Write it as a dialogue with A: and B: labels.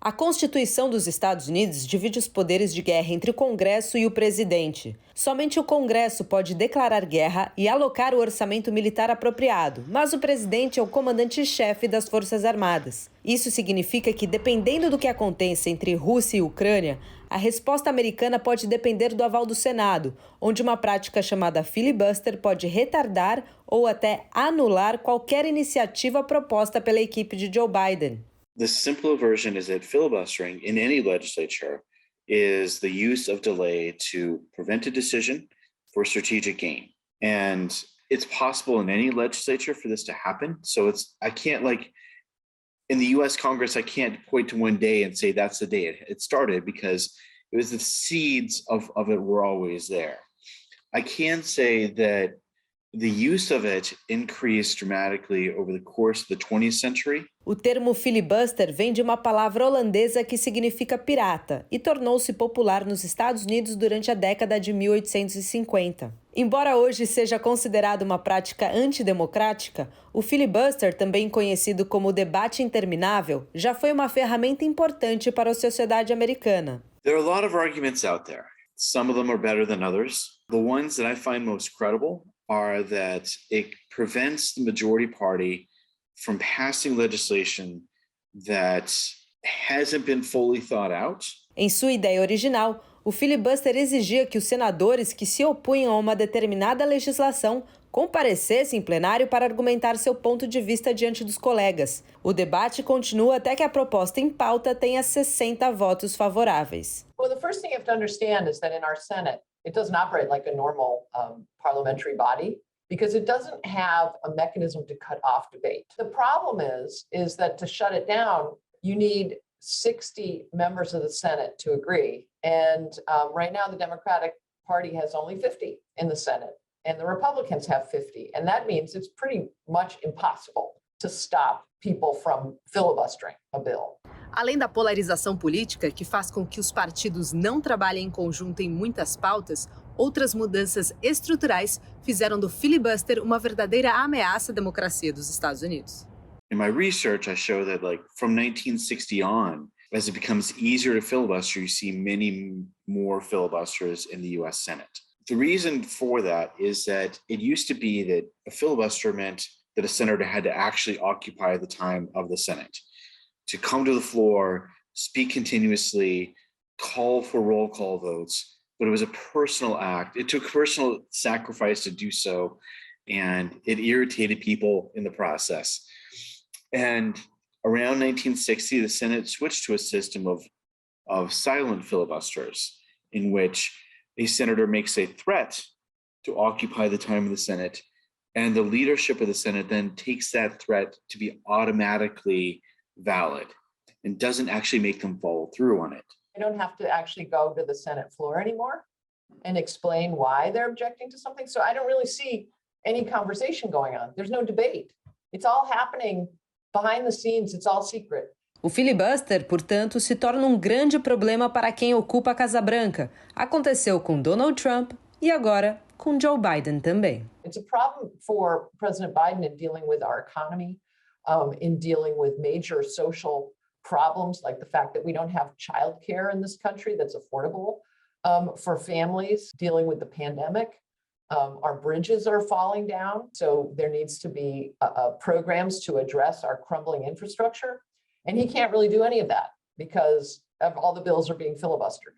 A: A Constituição dos Estados Unidos divide os poderes de guerra entre o Congresso e o Presidente. Somente o Congresso pode declarar guerra e alocar o orçamento militar apropriado, mas o Presidente é o comandante-chefe das forças armadas. Isso significa que, dependendo do que aconteça entre Rússia e Ucrânia, a resposta americana pode depender do aval do Senado, onde uma prática chamada filibuster pode retardar ou até anular qualquer iniciativa proposta pela equipe de Joe Biden.
B: The simpler version is that filibustering in any legislature is the use of delay to prevent a decision for strategic gain. And it's possible in any legislature for this to happen. So I can't in the US Congress, I can't point to one day and say that's the day it started, because it was the seeds of it were always there. I can say that the use of it increased dramatically over the course of the 20th century.
A: O termo filibuster vem de uma palavra holandesa que significa pirata e tornou-se popular nos Estados Unidos durante a década de 1850. Embora hoje seja considerado uma prática antidemocrática, o filibuster, também conhecido como debate interminável, já foi uma ferramenta importante para a sociedade americana.
B: There are a lot of arguments out there. Some of them are better than others. The ones that I find most credible are that it prevents the majority party from passing legislation that hasn't been fully thought out.
A: Em sua ideia original, o filibuster exigia que os senadores que se opunham a uma determinada legislação comparecessem em plenário para argumentar seu ponto de vista diante dos colegas. O debate continua até que a proposta em pauta tenha 60 votos favoráveis.
C: Well, the first thing you have to understand is that in our Senate, it doesn't operate like a normal parliamentary body because it doesn't have a mechanism to cut off debate. The problem is that to shut it down, you need 60 members of the Senate to agree. And right now, the Democratic Party has only 50 in the Senate, and the Republicans have 50. And that means it's pretty much impossible to stop people from filibustering a bill.
A: Além da polarização política, que faz com que os partidos não trabalhem em conjunto em muitas pautas, outras mudanças estruturais fizeram do filibuster uma verdadeira ameaça à democracia dos Estados Unidos.
B: In my research, I show that from 1960 on, as it becomes easier to filibuster, you see many more filibusters in the US Senate. The reason for that is that it used to be that a filibuster meant that a senator had to actually occupy the time of the Senate, to come to the floor, speak continuously, call for roll call votes, but it was a personal act. It took personal sacrifice to do so, and it irritated people in the process. And around 1960, the Senate switched to a system of silent filibusters, in which a senator makes a threat to occupy the time of the Senate, and the leadership of the Senate then takes that threat to be automatically valid and doesn't actually make them follow through on it.
C: They don't have to actually go to the Senate floor anymore and explain why they're objecting to something. So I don't really see any conversation going on. There's no debate. It's all happening behind the scenes. It's all secret.
A: O filibuster, portanto, se torna um grande problema para quem ocupa a Casa Branca. Aconteceu com Donald Trump e agora com Joe Biden também.
C: It's a problem for President Biden in dealing with our economy, in dealing with major social problems, like the fact that we don't have childcare in this country that's affordable for families, dealing with the pandemic. Our bridges are falling down, so there needs to be programs to address our crumbling infrastructure. And he can't really do any of that because all the bills are being filibustered.